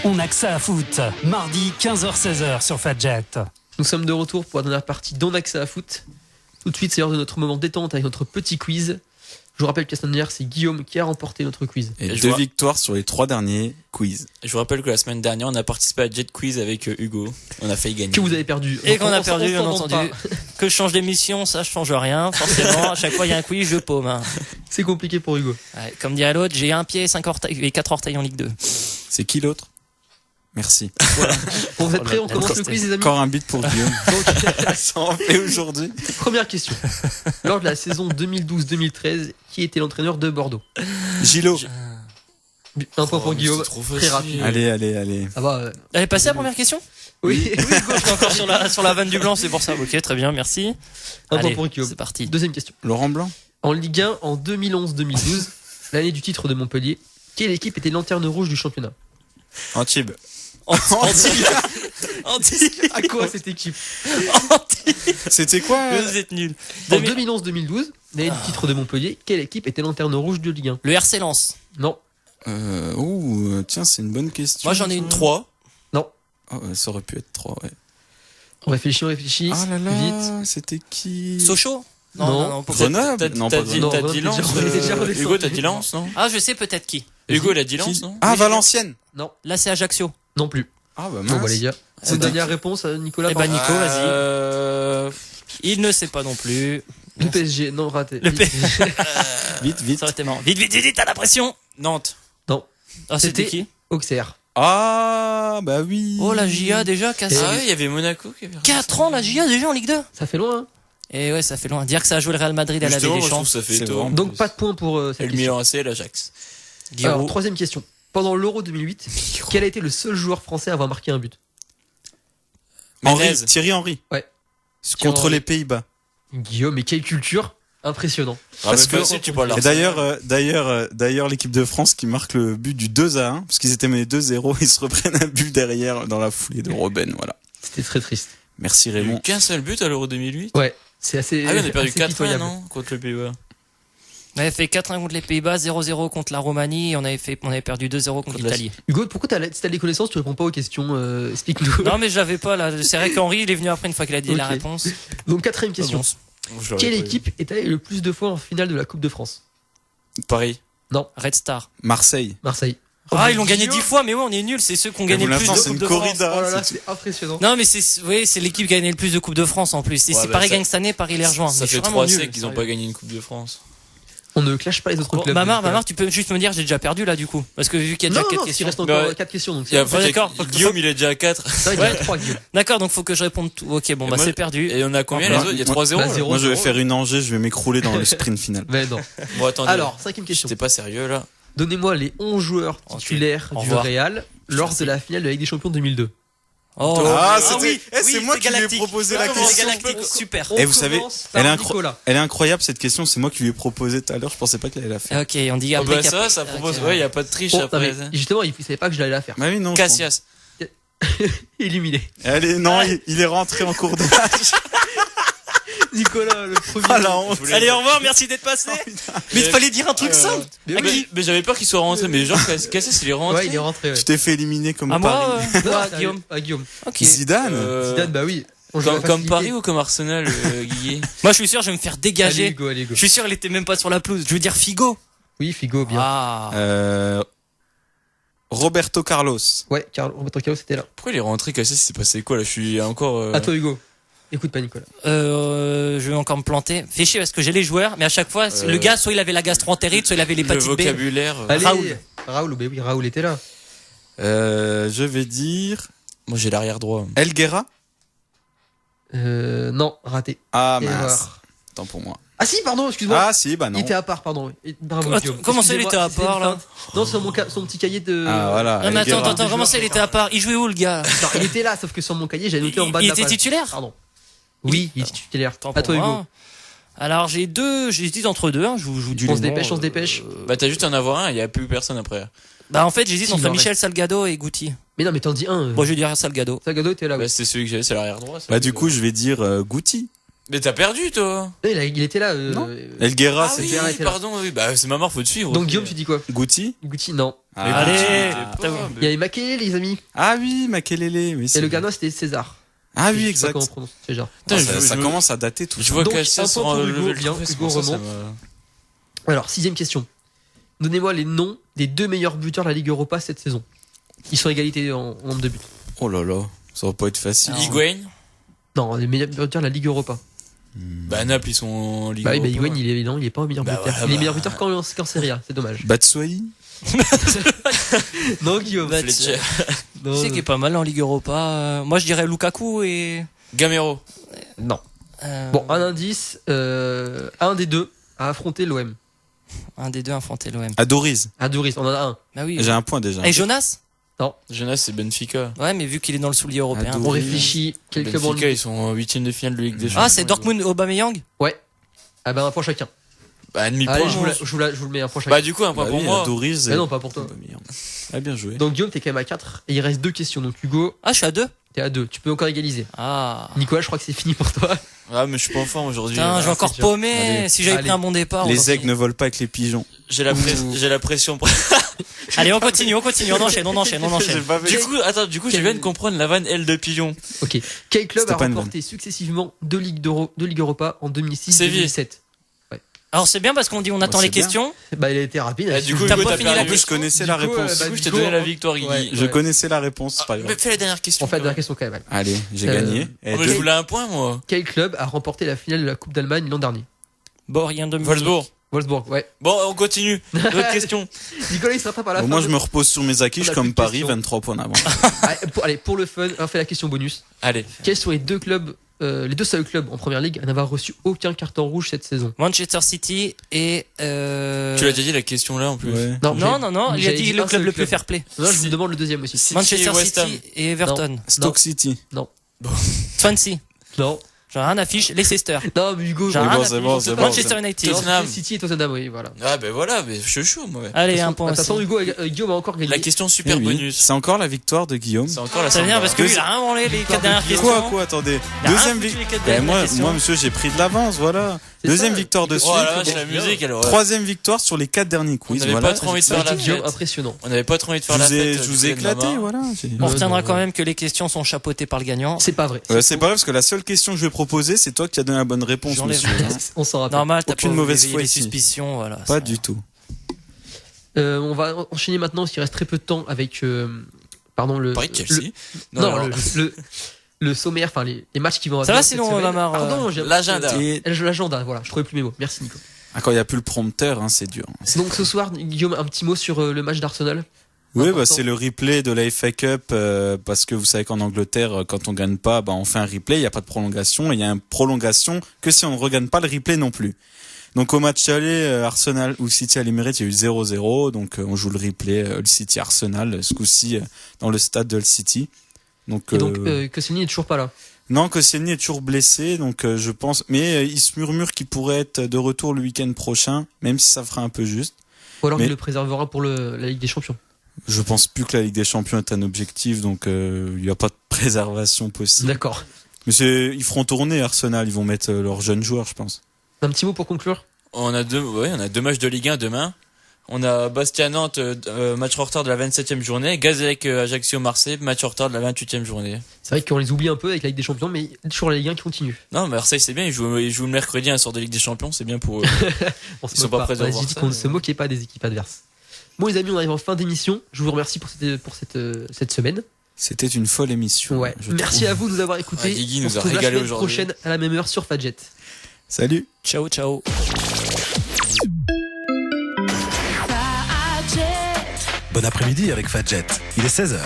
On a que ça à foot. Mardi 15h-16h sur Fadjet. Nous sommes de retour pour la dernière partie d'On a que ça à foot. Tout de suite, c'est l'heure de notre moment détente avec notre petit quiz. Je vous rappelle que la semaine dernière, c'est Guillaume qui a remporté notre quiz. Et 2 victoires sur les 3 derniers quiz. Je vous rappelle que la semaine dernière, on a participé à Jet Quiz avec Hugo. On a failli gagner. Que vous avez perdu. Et qu'on a perdu, bien entendu. Que je change d'émission, ça je change rien. Forcément, à chaque fois il y a un quiz, je paume. Hein. C'est compliqué pour Hugo. Ouais, comme dirait l'autre, j'ai un pied, 5 orteils et 4 orteils en Ligue 2. C'est qui l'autre? Merci. Voilà. Bon, vous êtes prêts? On commence le quiz, les amis. Encore un beat pour Guillaume. Donc, ça en fait aujourd'hui. Première question. Lors de la saison 2012-2013, qui était l'entraîneur de Bordeaux? Gilo. Un point pour Guillaume. Très rapide. Allez. Ça va. Elle est passée la première question? Oui. Hugo, je suis encore sur la vanne du blanc, c'est pour ça. Ok, très bien, merci. Un Allez, point pour Guillaume. c'est parti. Deuxième question. Laurent Blanc. En Ligue 1, en 2011-2012, l'année du titre de Montpellier, quelle équipe était lanterne rouge du championnat? Antibes. À quoi cette équipe? C'était quoi? Vous êtes nuls. En 2011-2012, l'année du titre de Montpellier, quelle équipe était lanterne rouge de Ligue 1? Le RC Lens. Non. Tiens, c'est une bonne question. Moi, j'en ai une 3. Non. Oh, ça aurait pu être 3, ouais. On réfléchit. Ah là là, Vite. c'était qui? Sochaux? Non. Grenoble? Non, pas Grenoble. T'as dit Lens? Hugo, t'as dit Lens, non? Ah, je sais peut-être qui. Hugo, il a dit Lens, non? Ah, Valenciennes. Non. Là, c'est Ajaccio. Non plus. Ah bah Bon, mince. bah les gars. C'est une dernière réponse, Nicolas. Eh bah, pardon. Nico, vas-y. Il ne sait pas non plus. Le PSG, non, raté. Le Vite. Ça aurait été marrant. Vite, t'as la pression. Nantes. Non. Ah, c'était C'était qui? Auxerre. Ah, bah oui. Oh, la JA déjà, cassé. Ah ouais, il y avait Monaco qui avait 4 ans, la JA déjà en Ligue 2. Ça fait loin, hein. Et ouais, ça fait loin. Dire que ça a joué le Real Madrid à la Justement, Ligue moi, des je trouve Champs. que ça fait C'est tôt. vraiment- Donc pas de point pour Et cette le question. Milan AC et l'Ajax. Alors, Guillaume. troisième question. Pendant l'Euro 2008, quel a été le seul joueur français à avoir marqué un but? Menez. Thierry Henry. Ouais. Contre Henry. les Pays-Bas. Guillaume, mais quelle culture! Impressionnant. Parce que- si tu parles Et d'Arsenal. d'ailleurs, l'équipe de France qui marque le but du 2-1, parce qu'ils étaient menés 2-0, ils se reprennent un but derrière dans la foulée de Robben, voilà. C'était très triste. Merci Il y a eu Raymond. qu'un seul but à l'Euro 2008. Ouais. C'est assez. Ah oui, on a perdu assez 4-1, pitoyable. non? Contre le Pays-Bas. On avait fait 4-1 contre les Pays-Bas, 0-0 contre la Roumanie et on avait perdu 2-0 contre Contre la- l'Italie. Hugo, pourquoi si t'as les connaissances, tu réponds pas aux questions? Explique-nous. Non, mais je l'avais pas là. C'est vrai qu'Henri, il est venu après une fois qu'il a dit la Ok. réponse. Donc, quatrième question. Je l'aurais Quelle pas eu. équipe est allée le plus de fois en finale de la Coupe de France? Paris. Red Star. Marseille. Marseille. Ah, ils l'ont gagné Guillaume. 10 fois, mais ouais, on est nuls. C'est ceux qui ont Mais gagné vous le plus l'instant, de c'est Coupe une de France. corrida. Oh là là, c'est- c'est impressionnant. Non, mais c'est l'équipe qui a gagné le plus de Coupe de France en plus. Et Ouais, si bah, Paris ça- gagne cette année, Paris les rejoint. Ça Mais je suis fait vraiment 3 nul, siècles qu'ils n'ont sérieux. pas gagné une Coupe de France. On ne clash pas les autres clubs. Mamar, tu peux juste me dire, j'ai déjà perdu là du coup. Parce que vu qu'il y a Non, déjà 4 il questions. reste encore Bah, 4 questions. Donc Il y a- c'est Ouais, d'accord. Guillaume, il est déjà à 4. ça, il y en a 3, Guillaume. D'accord, donc faut que je réponde tout. Ok, bon, Et bah moi- c'est perdu. Et on a combien Bah, les autres? Il y a 3-0. bah, là. zéro. Moi, je vais faire une Angers, je vais m'écrouler dans le sprint final. Mais non. Bon, attendez. Alors, cinquième question. J'étais pas sérieux là. Donnez-moi les 11 joueurs Ok. titulaires Au du revoir. Real lors de la finale de la Ligue des Champions 2002. Oh, c'était, c'est moi qui lui ai Galactique. proposé la C'est question. Galactique, super. Et vous savez, elle elle est incroyable cette question, c'est moi qui lui ai proposé tout à l'heure, je pensais pas qu'elle allait la faire. Ok, on dit Ah après. bah qu'il y a- ça propose. Ok. Ouais, il y a pas de triche Oh, après. justement, il savait pas que je l'allais la faire. Bah oui, non. Cassias. Éliminé. Allez, non, il est rentré en cours de match. Nicolas, le premier. Ah la honte. Allez, au revoir, merci d'être passé. Mais il fallait dire un truc simple. Mais À oui. qui Mais j'avais peur qu'il soit rentré. Mais genre, Cassias, il est rentré. Ouais, il est rentré. Ouais. Tu t'es fait éliminer comme À moi, Paris. Non, à c'est Guillaume. À Guillaume. Ok. Zidane. Zidane, bah oui. On joue à la Comme facilité. Paris ou comme Arsenal, Guillet? Moi, je suis sûr, je vais me faire Allez, dégager. Hugo, allez, Hugo. Je suis sûr, il était même pas sur la pelouse. Je veux dire Figo. Oui, Figo, bien. Ah. Roberto Carlos. Ouais, Roberto Carlos était là. Pourquoi il est rentré Cassias? C'est passé quoi là? Je suis encore. À toi, Hugo. Écoute pas, Nicolas. Je vais encore me planter. Fais chier parce que j'ai les joueurs, mais à chaque fois, le gars, soit il avait la gastro-entérite, soit il avait Le l'hépatite B. vocabulaire. Allez. Raoul. Raoul, bah oui, Raoul était là. Je vais dire Moi, j'ai l'arrière droit. Elguera. Non, raté. Ah Erreur. mince. Tant pour moi. Ah si, pardon, excuse-moi. Ah si, bah non. Il était à part, pardon. Bravo, Attends, Guillaume. comment ça, il Excusez-moi, était à c'était part, une là feinte. Non, sur son petit cahier de. Ah voilà. Non, mais Elguera. attends, comment ça, il était à part? Il jouait où, le gars? Non, il était là, sauf que sur mon cahier, j'avais noté en bas de Il la était page. titulaire? Pardon. Oui, il est titulaire. Tant À pour toi, moi. Hugo. Alors, j'hésite entre deux, hein. Je vous dis On les se noms, dépêche, on se dépêche. Bah, t'as juste à en avoir un, il y a plus personne après. Bah, en fait, j'hésite Si, il entre en Michel Salgado et Guti. Mais non, mais t'en dis un. Bon, je vais dire Salgado. Salgado était là. Bah, Oui. c'était celui que j'avais, c'est l'arrière droit. ça. Bah du coup, je vais dire Guti. Mais t'as perdu, toi. Il était là. Non. Elguera, Ah c'est oui, bien arrêté là. pardon, oui. Bah, c'est ma mort, faut te suivre. Donc aussi. Guillaume, tu dis quoi? Goutti. Gucci, non. Ah. Allez, Pas, Il y avait Makelele, les amis. Ah oui, Makelele. Oui, Et c'est le vrai. gardien, c'était César. Ah Je oui, sais pas exact. comment on prononce, c'est genre. Ah, Putain, ça commence à dater tout Je ça. vois Donc, qu'Alsace un sera point pour le Hugo, level bien, trophée, c'est Hugo pour ça, ça remonte. m'a- Alors, 6ème question. Donnez-moi les noms des 2 meilleurs buteurs de la Ligue Europa cette saison. Ils sont à égalité en nombre de buts. Oh là là, ça va pas être facile. Alors, Higuain. Non, les meilleurs buteurs de la Ligue Europa. Bah, Naples, ils sont en Ligue Bah oui, bah Europa. Higuain, il est pas un meilleur Bah buteur. ouais, Il est bah. meilleur buteur qu'en Serie A, c'est dommage. Batshuayi. Non, Guillaume. Fletcher. Non, Tu sais qu'il est pas mal en Ligue Europa. Moi, je dirais Lukaku et. Gamero. non. euh, Bon, un indice. Un des deux a affronté l'OM. un des deux affronté l'OM. Adoriz. À Doris, on en a un. Bah oui. J'ai un point déjà. Et Jonas? Jonas, c'est Benfica. Ouais, mais vu qu'il est dans le soulier européen. Ado- On Oui. réfléchit. Quel club en Benfica, Ligue. ils sont en 8ème de finale de Ligue des Champions. Ah, c'est Dortmund Aubameyang? Ouais. Ah bah un point chacun. Bah, un demi-point. Allez, je vous le mets un point chacun. Bah, du coup, un point Bah pour oui, moi. Adoriz. Mais non, pas pour toi. Ah, bien joué. Donc Guillaume, t'es quand même à 4. Et il reste 2 questions. Donc Hugo, Ah, je suis à 2. t'es à 2. Tu peux encore égaliser. Ah. Nicolas, je crois que c'est fini pour toi. Ah, mais je suis pas en forme aujourd'hui. Putain, je vais encore c'est dur. paumer. Allez. Si j'avais Allez. pris un bon départ. on Les continue. aigles ne volent pas avec les pigeons. J'ai la pression. Allez, on continue, on enchaîne. Du coup, attends, je viens de comprendre la vanne L de pigeon. Ok. Quel club C'était a pas une remporté successivement 2 Ligue Europa en 2006 et Séville. 2007? Alors, c'est bien parce qu'on dit on attend c'est les bien. questions. Bah, il a été rapide. Ah, du coup, T'as Hugo, pas t'as fini la perdu. En plus, je connaissais la Du coup, réponse. bah, Du coup, je t'ai Hugo, donné la victoire, Guigui. ouais. Je connaissais la réponse, c'est pas grave. Mais fais la dernière question. On fait la dernière question quand même. Allez, j'ai Euh, gagné. Oh, Et mais je voulais un point, moi. Quel club a remporté la finale de la Coupe d'Allemagne l'an dernier? Bon, rien de Wolfsburg. Wolfsburg, ouais. Bon, on continue. Autre question. Nicolas, il se rattrape à la Bon, fin. moi, de- je me repose sur mes acquis, On a plus comme de Paris, questions. 23 points d'avance. Allez, pour le fun, on fait la question bonus. Allez. Quels sont les deux clubs, les deux seuls clubs en première ligue à n'avoir reçu aucun carton rouge cette saison? Manchester City et. Tu l'as déjà dit la question là en plus. Ouais. Non, Non, il a j'avais dit le un club seul le plus fair play. Non, je vous demande le deuxième aussi. City Manchester et West Ham. City et Everton. Stoke City. Swansea. Non. J'en ai rien affiche. Leicester. Non, mais Hugo, J'ai Oui, rien bon, à c'est afficher. bon, c'est bon. Manchester United. Tottenham. City et Tottenham, oui, voilà. Ah, ben voilà, mais je suis chaud, moi. Allez, un point Attention, aussi. Hugo, Guillaume a encore gagné. La question super Eh oui, bonus. C'est encore la victoire de Guillaume. C'est encore la Ça vient parce que lui, il Deuxième- a rien branlé les 4 dernières questions. Quoi, attendez. Il a rien Deuxième foutu victoire. les 4 dernières questions. Moi, monsieur, j'ai pris de l'avance, voilà. C'est Deuxième ça. victoire de Oh suite. la vache, la musique, alors. Troisième victoire sur les 4 derniers On quiz. n'avait Voilà. pas trop envie de faire la Guillaume, fête. impressionnant. On n'avait pas trop envie de Je faire la vous ai, fête. je vous ai éclaté, voilà. On retiendra non, quand non. même que les questions sont chapeautées par le gagnant. C'est pas vrai. Ouais, c'est pas vrai parce que la seule question que je vais proposer, c'est toi qui as donné la bonne réponse, J'enlève. monsieur. hein. On s'en rappelle. Normal, t'as Aucune pas mauvaise éveillé foi les ici. suspicions, voilà. Pas du tout. On va enchaîner maintenant, parce qu'il reste très peu de temps avec, pardon, le. Paris-Chelsea. Non, alors, le sommaire, enfin les matchs qui vont Ça avoir va cette sinon, semaine. Mamar, Pardon, j'ai- l'agenda. Et L'agenda, voilà, je trouvais plus mes mots. Merci Nico. quand il n'y a plus le prompteur, hein, c'est dur. Donc ce soir, Guillaume, un petit mot sur le match d'Arsenal. Oui, Important. bah, c'est le replay de la FA Cup parce que vous savez qu'en Angleterre, quand on gagne pas, bah, on fait un replay. Il n'y a pas de prolongation. Et il y a une prolongation que si on ne regagne pas le replay non plus. Donc au match aller, Arsenal ou City à l'Emirates, il y a eu 0-0. Donc on joue le replay Hull City Arsenal ce coup-ci dans le stade de Hull City. Donc, Et donc Koscielny n'est toujours pas là. non, Koscielny est toujours blessé, donc je pense. Mais il se murmure qu'il pourrait être de retour le week-end prochain, même si ça fera un peu juste. Ou alors Mais- il le préservera pour la Ligue des Champions. Je pense plus que la Ligue des Champions est un objectif, donc il n'y a pas de préservation possible. D'accord. Mais ils feront tourner Arsenal, ils vont mettre leurs jeunes joueurs, je pense. Un petit mot pour conclure. On a deux matchs de Ligue 1 demain. On a Bastia-Nantes, match en retard de la 27e journée. Gazélec Ajaccio-Marseille, match en retard de la 28e journée. C'est vrai qu'on les oublie un peu avec la Ligue des Champions, mais toujours la Ligue 1 qui continue. Non, Marseille c'est bien, ils jouent le mercredi un sort de Ligue des Champions, c'est bien pour eux. On se Ils sont moque pas prêts à On a voir dit ça, qu'on ne mais- se moquait pas des équipes adverses. Bon les amis, on arrive en fin d'émission. Je vous remercie pour cette semaine. C'était une folle émission. Ouais. je Merci trouve. à vous de nous avoir écoutés. Ah, Guigui On nous se a retrouve la régalé semaine aujourd'hui. prochaine à la même heure sur Fadjet. Salut. Ciao, ciao. Bon après-midi avec Fadjet. Il est 16h.